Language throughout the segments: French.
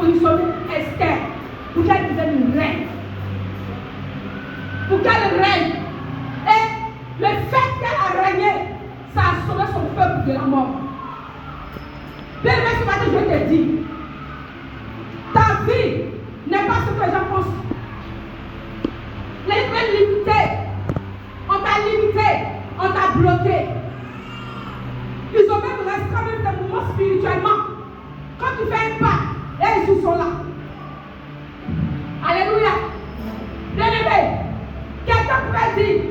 positionné Esther pour qu'elle devienne une reine. Pour qu'elle règne. Et le fait qu'elle a régné, ça a sauvé son peuple de la mort. Bien, ce matin, je te dis, ta vie n'est pas ce que les gens pensent. Les gens limités, on t'a limité, on t'a bloqué. Ils ont même restreint même des mouvements spirituellement. Quand tu fais un pas, et ils sont là. Alléluia. Bien aimé, quelqu'un pourrait dire,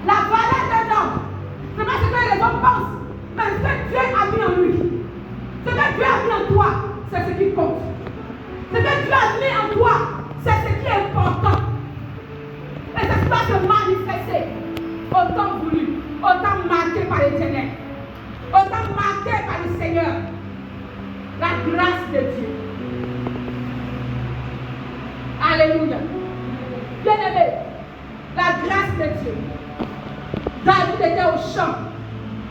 la valeur d'un homme, ce n'est pas ce que les hommes pensent, mais ce que Dieu a mis en lui. Ce que Dieu a mis en toi, c'est ce qui compte. Ce que Dieu a mis en toi, c'est ce qui est important. Et c'est ce qui va se manifester autant voulu, autant marqué par l'Éternel, autant marqué par le Seigneur. La grâce de Dieu. Alléluia. Bien-aimé, la grâce de Dieu. David était au champ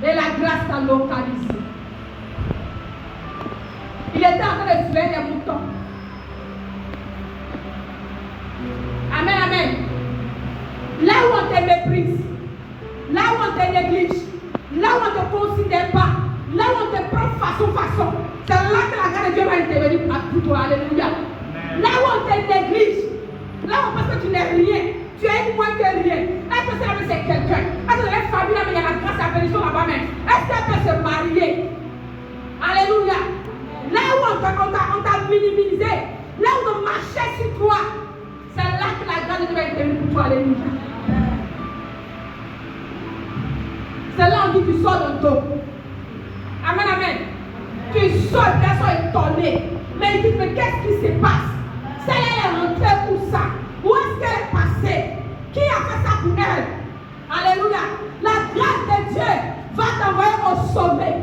et la grâce t'a localisé. Il était en train de tuer les moutons. Amen, amen. Là où on te méprise, là où on te néglige, là où on ne te considère pas, là où on te prend façon, c'est là que la grâce de Dieu va intervenir pour toi. Alléluia. Là où on te néglige, là où on pense que tu n'es rien, tu es moins que rien. Est-ce que c'est quelqu'un? Est-ce que dans la famille, il y a la grâce à la bénédiction là-bas même? Est-ce qu'elle peut se marier? Alléluia. Là où on t'a minimisé, là où on marchait sur toi, c'est là que la grâce de Dieu va intervenir pour toi. Alléluia. C'est là où on dit tu sors d'un dos. Amen, amen. Tu sors, les gens sont étonnés. Mais ils disent, mais qu'est-ce qui se passe? Celle-là est rentrée pour ça. Où est-ce qu'elle est passée? Qui a fait ça pour elle? Alléluia. La grâce de Dieu va t'envoyer au sommet.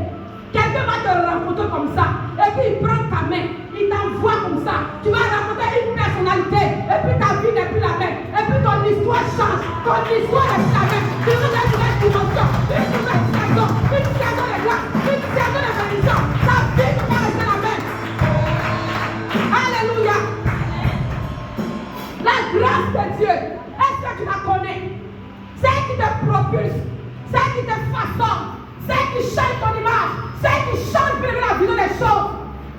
Quelqu'un va te rencontrer comme ça. Et puis il prend ta main. Il t'envoie comme ça. Tu vas rencontrer une personnalité. Et puis ta vie n'est plus la même. Et puis ton histoire change. Ton histoire est plus la même. Tu veux une nouvelle dimension. Une nouvelle situation. Une situation de grâce. Une situation de bénédiction. Ta vie ne va rester la même. Alléluia. La grâce de Dieu. Est-ce que tu la connais? C'est qui te propulse. C'est qui te façonne. C'est qui change ton image. C'est qui change la vision des choses.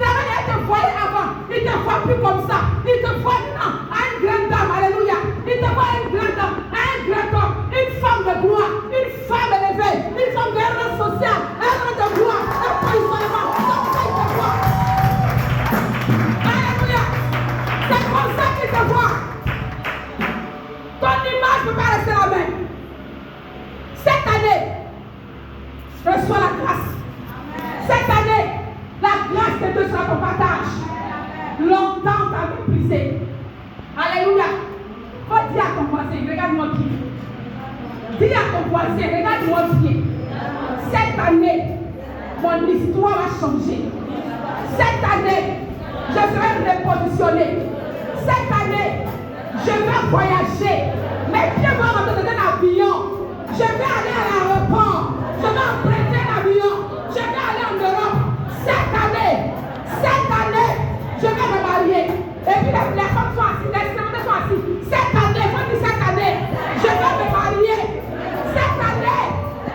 Il te voyait avant, il ne te voit plus comme ça. Il te voit maintenant à une grande dame, alléluia. Il te voit à une grande dame, à un grand homme, une femme de gloire, une femme élevée, une femme de rang social, un rang de gloire, un positionnement, comme ça il te voit. Alléluia. C'est comme ça qu'il te voit. Ton image ne peut pas rester la même. Cette année, reçois la grâce. Cette année, la grâce de Dieu sera ton partage. Longtemps t'as méprisé. Alléluia. Faut dire à ton voisin, regarde-moi bien. Dis à ton voisin, regarde-moi bien. Cette année, mon histoire va changer. Cette année, je serai repositionné. Cette année, je vais voyager. Mes pieds vont rentrer dans un avion. Je vais aller à l'aéroport. Je vais emprunter un avion. Je vais aller en Europe. Cette année, je vais me marier. Et puis les femmes sont assises, les sénateurs sont assis. Cette année, je vais me marier. Cette année,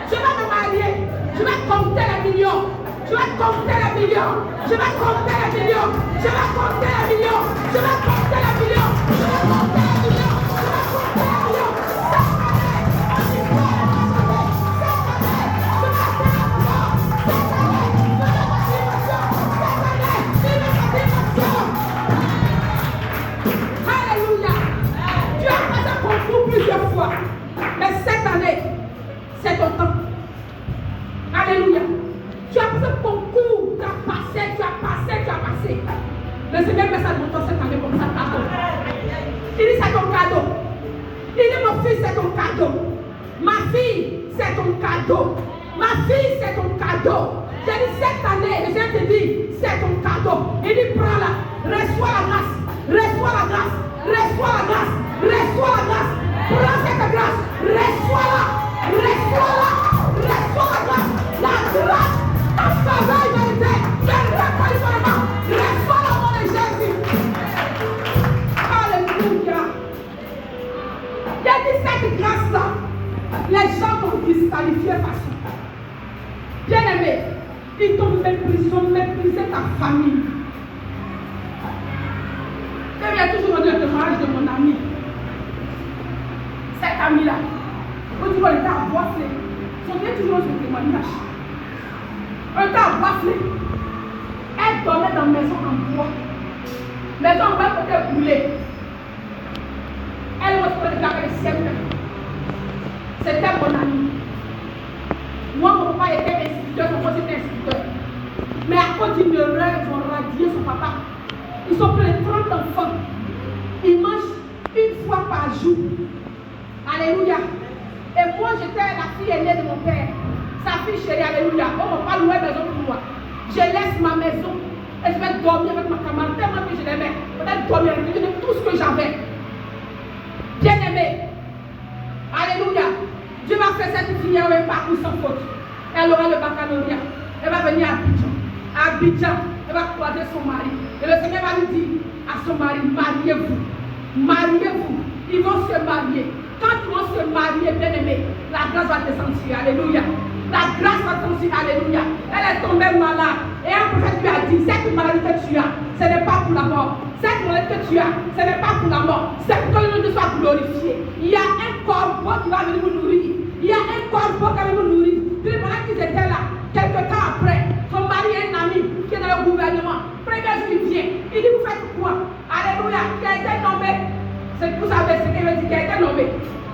je vais me marier. Je vais compter les millions. Je vais compter les millions. Je vais compter les millions. Je vais compter les millions. Je vais compter les millions. Je vais compter les millions. Je vais compter les millions. Cette année, on y croit. Cette année, je vais faire la mort. Cette année, je vais faire la dimension. Cette année, je vais faire la dimension. Alléluia. Tu as passé un concours plusieurs fois. Mais cette année, c'est ton temps. Alléluia. Tu as passé un concours, tu as passé. Le Seigneur met ça dans ton cette année comme ça, cadeau. Il dit c'est ton cadeau. Il dit mon fils c'est ton cadeau. Ma fille c'est ton cadeau. Ma fille c'est ton cadeau. J'ai dit cette année, et je te dis, c'est ton cadeau. Il dit prends-la, reçois la grâce, reçois la grâce, reçois la grâce, reçois la grâce. Prends cette grâce, reçois-la, reçois-la, reçois la grâce. La grâce, ta faveur humanité, le repositionnement, reçois la monnaie. stupéfaction. Bien-aimé, ils t'ont méprisé ta famille. Il y a toujours un témoignage de mon ami. Cet ami-là, quand tu vois le temps boiflé, son Dieu toujours ce témoignage. Un temps boiflé, elle dormait dans une maison en bois. Maison en bois pour te brûler. Elle reçoit le carré de siècle. C'était mon ami. Moi, mon papa était instituteur, son fils était instituteur. Mais à cause d'une erreur, ils ont radié son papa. Ils ont pris 30 enfants. Ils mangent une fois par jour. Alléluia. Et moi, j'étais la fille aînée de mon père. Sa fille chérie, alléluia. On ne va pas louer maison pour moi. Je laisse ma maison et je vais dormir avec ma camarade. Tellement que je l'aimais. Peut-être dormir avec lui, je donne tout ce que j'avais. Bien-aimé. Alléluia. Dieu va faire cette fille un parcours sans faute. Elle aura le baccalauréat. Elle va venir à Abidjan. À Abidjan, elle va croiser son mari. Et le Seigneur va lui dire à son mari, mariez-vous. Mariez-vous. Ils vont se marier. Quand ils vont se marier, bien-aimé, la grâce va descendre. Alléluia. La grâce va descendre. Alléluia. Elle est tombée malade. Et un prophète lui a dit, cette maladie que tu as, ce n'est pas pour la mort. Cette maladie que tu as, ce n'est pas pour la mort. C'est pour que le nom de soit glorifié. Il y a un corbeau qui va venir vous nourrir. Il y a un corbeau qui va venir vous nourrir. Puis pendant qu'ils étaient là, quelques temps après, son mari est un ami qui est dans le gouvernement. Premier jour, il vient. Il dit, vous faites quoi? Alléluia. Il a été nommé. C'est pour ça que il dit qu'il a été nommé.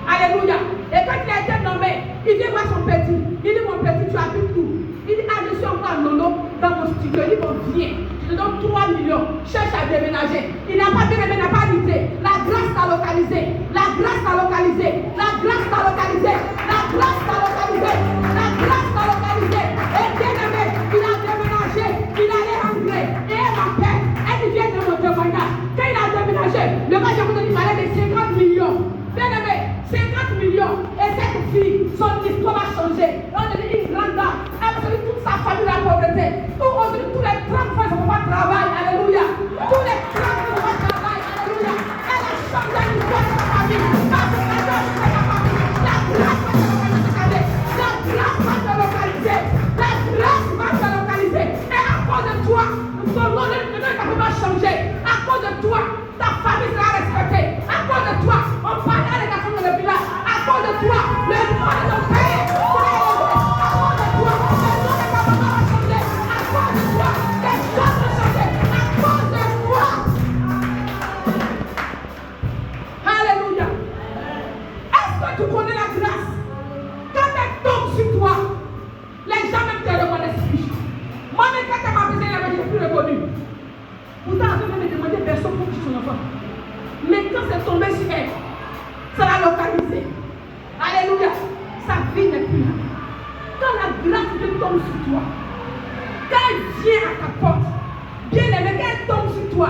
Alléluia. Et quand il a été nommé, il vient voir son petit. Il dit, mon petit, tu habites où? Il dit, ah, je suis encore à Nono dans mon studio. Il dit, bon, viens. Je te donne 3 millions. Cherche à déménager. Il n'a pas déménagé, il n'a pas lutté. La grâce t'a localisé. La grâce t'a localisé. La grâce t'a localisé. La grâce t'a localisé. La grâce t'a localisé. Et bien aimé, il a déménagé. Il allait rentrer. Et elle m'appelle. Elle vient de mon témoignage. Quand il a déménagé, le gars, j'ai dit, il fallait des 50 millions. Bien aimé, 50 millions. Et cette fille, son histoire va changer. On a dit une grande dame. Elle a dit toute sa famille la pauvreté. Aujourd'hui, tous les 30 fois, ils ne vont pas travailler. Alléluia. Tous les 30 fois, ils ne vont pas travailler. Alléluia. Elle a changé l'histoire de sa famille. Parce que la grâce va te localiser. La grâce va te localiser. La grâce va te localiser. Et à cause de toi, ton nom ne va changer. À cause de toi, ta famille sera respectée. À cause de toi, on parlera des garçons dans le village. À cause de toi, le nom de ton pays sera élevé. À cause de toi, le nom de ta maman va changer. À cause de toi, les choses vont changer. À cause de toi. Alléluia. Est-ce que tu connais la grâce? Quand elle tombe sur toi, les gens même te reconnaissent plus. Moi-même, quand elle m'a besoin, je ne suis plus reconnu. Pourtant, elle ne me demandé personne pour qui son enfant. Mais quand c'est tombé sur elle, ça l'a localisé. Alléluia. Sa vie n'est plus là. Quand la grâce de Dieu tombe sur toi, quand elle vient à ta porte, bien aimé, quand elle tombe sur toi,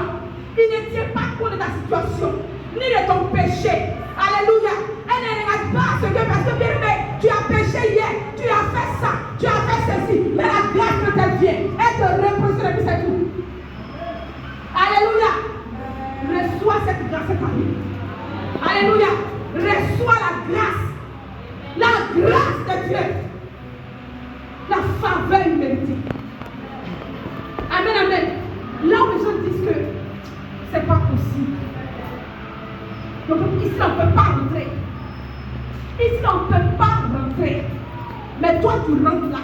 il ne tient pas compte de ta situation, ni de ton péché. Alléluia. Elle ne regarde pas ce que, parce que bien aimé, tu as péché hier, tu as fait ça, tu as fait ceci. Mais la grâce quand elle vient, elle te repose sur le c'est tout. Alléluia. Reçois cette grâce parmi. Alléluia. Reçois la grâce. La grâce de Dieu. La faveur méritée. Amen, amen. Là où les gens disent que c'est pas possible. Donc ici on ne peut pas rentrer. Ici on ne peut pas rentrer. Mais toi tu rentres là.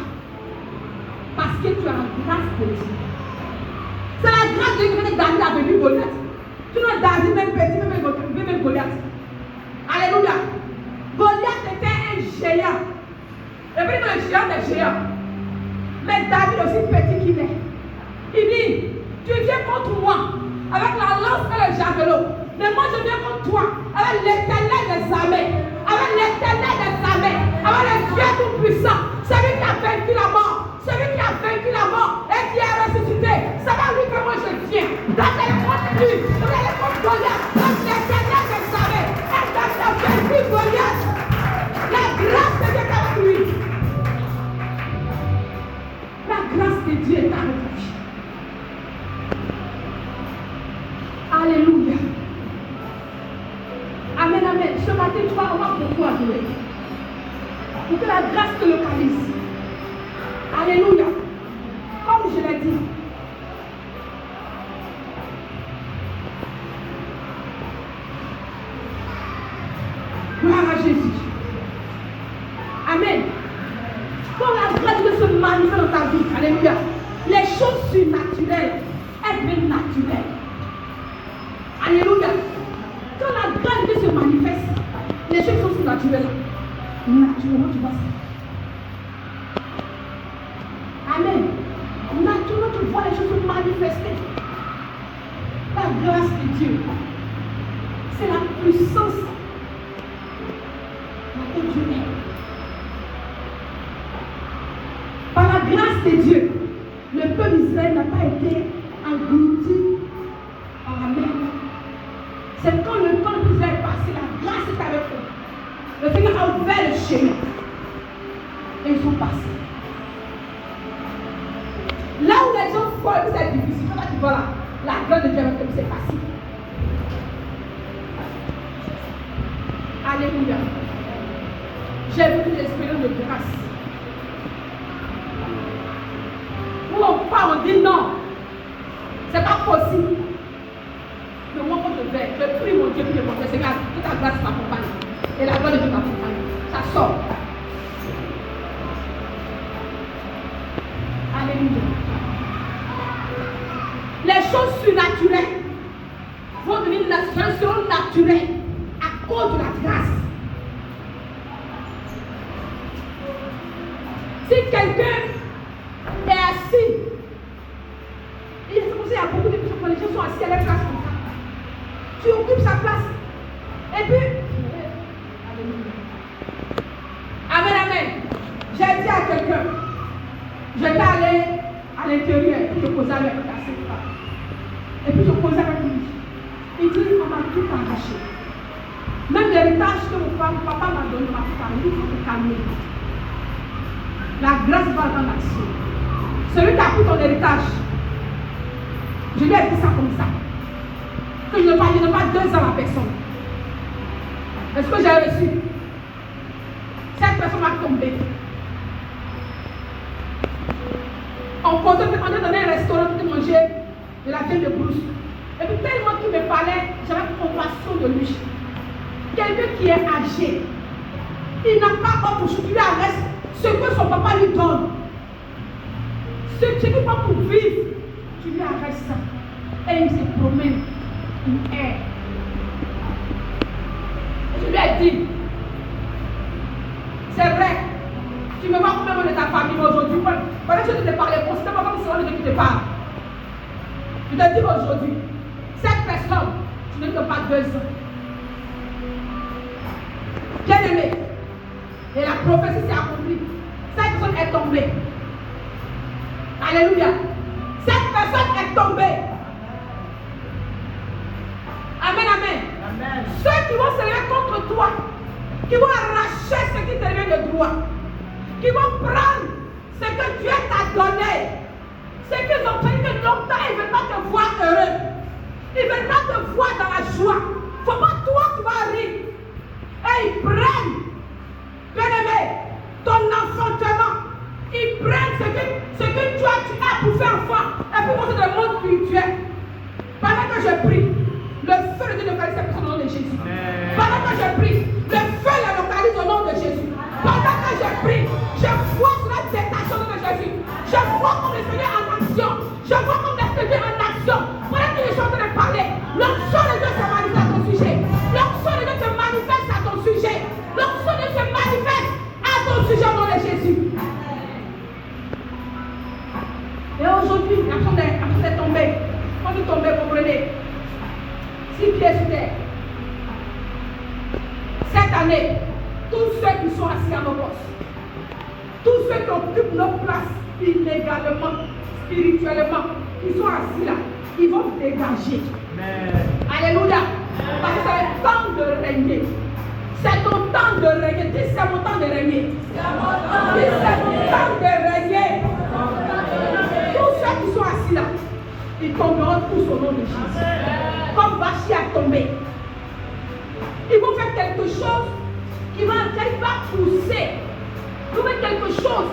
Parce que tu as la grâce de Dieu. C'est la grâce de Dieu que David a venu Goliath. Tu n'as David même petit, même Goliath. Alléluia. Goliath était un géant. Et puis le géant des géants. Mais David aussi petit qu'il est. Il dit, tu viens contre moi avec la lance et le javelot. Mais moi je viens contre toi avec l'éternel des armées. Avec l'éternel des armées. Avec le Dieu tout-puissant. Celui qui a vaincu la mort. Celui qui a vaincu la mort et qui est ressuscité. C'est à lui que moi je viens. Dans les contre lui. Dans les contre Goliath. Dans l'éternel des armées. Et dans la vaincu Goliath. La grâce de Dieu est avec lui. La grâce de Dieu est avec lui. Alléluia. Amen, amen. Ce matin, tu vas avoir beaucoup adorer. pour que la grâce te localise. Alléluia. Comme je l'ai dit, gloire à Jésus. Amen. Quand la grâce de se manifester dans ta vie, alléluia, les choses surnaturelles, elles deviennent naturelles. Alléluia. Quand la grâce de Dieu se manifeste, les choses sont surnaturelles. Naturellement, tu vois ça. Amen. Naturellement, tu vois les choses se manifester. La grâce de Dieu, c'est la puissance dans laquelle Dieu est. Par la grâce de Dieu, le peuple d'Israël n'a pas été englouti par la mer. C'est quand le temps d'Israël est passé, la grâce est avec eux. Le Seigneur a ouvert le chemin. Et ils sont passés. Là où les gens folles, c'est difficile. Quand tu vois là, la grâce de Dieu avec eux, c'est facile. Alléluia. J'ai vu une expérience de grâce. Où on parle, on dit non. C'est pas possible. Mais moi, quand je vais, je prie mon Dieu pour le Seigneur, que ta grâce m'accompagne. Et la gloire de Dieu m'accompagne. Ça sort. Alléluia. Les choses surnaturelles vont devenir naturelles à cause de la grâce. Si quelqu'un est assis, il est comme ça, il y a beaucoup de personnes, quand les gens sont assis à leur place comme ça. Tu occupes sa place. Et puis, amen, amen. J'ai dit à quelqu'un, j'étais allé à l'intérieur, et puis je posais avec lui, et puis je posais avec lui. Il dit, on m'a tout arraché. Même l'héritage que mon papa m'a donné, m'a tout arraché. Il faut te calmer. La grâce va dans l'action. Celui qui a pris ton héritage, je lui ai dit ça comme ça. Que je ne parle pas 2 ans à la personne. Est-ce que j'ai reçu? Cette personne m'a tombé. On est dans un restaurant pour manger de la viande de brousse. Et puis tellement qu'il me parlait, j'avais compassion de lui. Quelqu'un qui est âgé, il n'a pas honte pour ce qui lui reste, ce que son papa lui donne. Ce qui n'est pas pour vivre, tu lui arrêtes ça. Et il se promène. Il est. Je lui ai dit, c'est vrai, tu me vois comme de ta famille aujourd'hui. Pendant que je te parlais, c'est pas comme si on était qui te parle. Je te dis aujourd'hui, cette personne, tu ne peux pas 2 ans. Bien aimé, et la prophétie s'est accomplie. Cette personne est tombée. Alléluia. Cette personne est tombée. Amen, amen. Amen. Ceux qui vont se lever contre toi, qui vont arracher ce qui te revient de droit, qui vont prendre ce que Dieu t'a donné, ce qu'ils ont fait que longtemps, ils ne veulent pas te voir heureux. Ils ne veulent pas te voir dans la joie. Il ne faut pas toi qui vas rire. Et ils prennent, bien aimé, ton enfantement. Ils prennent ce que tu as pour faire enfant. Et pour montrer le monde spirituel. Pendant que je prie, le feu de Dieu localise cette personne au nom de Jésus. Pendant que je prie, le feu la localise au nom de Jésus. Pendant que je prie, je vois sur la détection au nom de Jésus. Je vois comme le Seigneur en action. Je vois comme l'Esprit de Dieu en action. Pendant que je suis en train de parler, l'onction de Dieu se manifeste à ton sujet. L'onction de Dieu se manifeste à ton sujet. L'onction de Dieu se manifeste à ton sujet au nom de Jésus. Et aujourd'hui, après d'être tombé, quand vous tombez, vous prenez 6 pieds sur terre. Cette année, tous ceux qui sont assis à nos postes, tous ceux qui occupent nos places illégalement, spirituellement, qui sont assis là, ils vont dégager. Amen. Alléluia. Parce que c'est le temps de régner. C'est ton temps de régner. Dis, c'est mon temps de régner. Dis, c'est mon temps de régner. Tous ceux qui sont assis là, ils tomberont tous au nom de Jésus. Comme Vachi a tombé. Ils vont faire quelque chose qui va pousser trouver quelque chose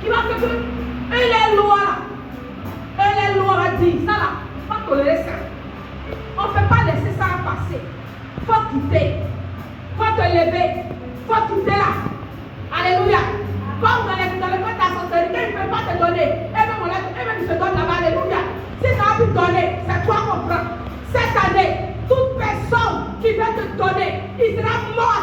qui va faire que les lois va dire ça là, pas tolérer ça. On ne peut pas laisser ça passer. Il faut quitter. Il faut te lever. Il faut quitter là. Alléluia. Comme dans le code de la sincérité, il ne peut pas te donner. Et même il se donne là-bas. Alléluia. Si ça va te donner, c'est toi qu'on prend. Cette année, toute personne qui veut te donner, il sera mort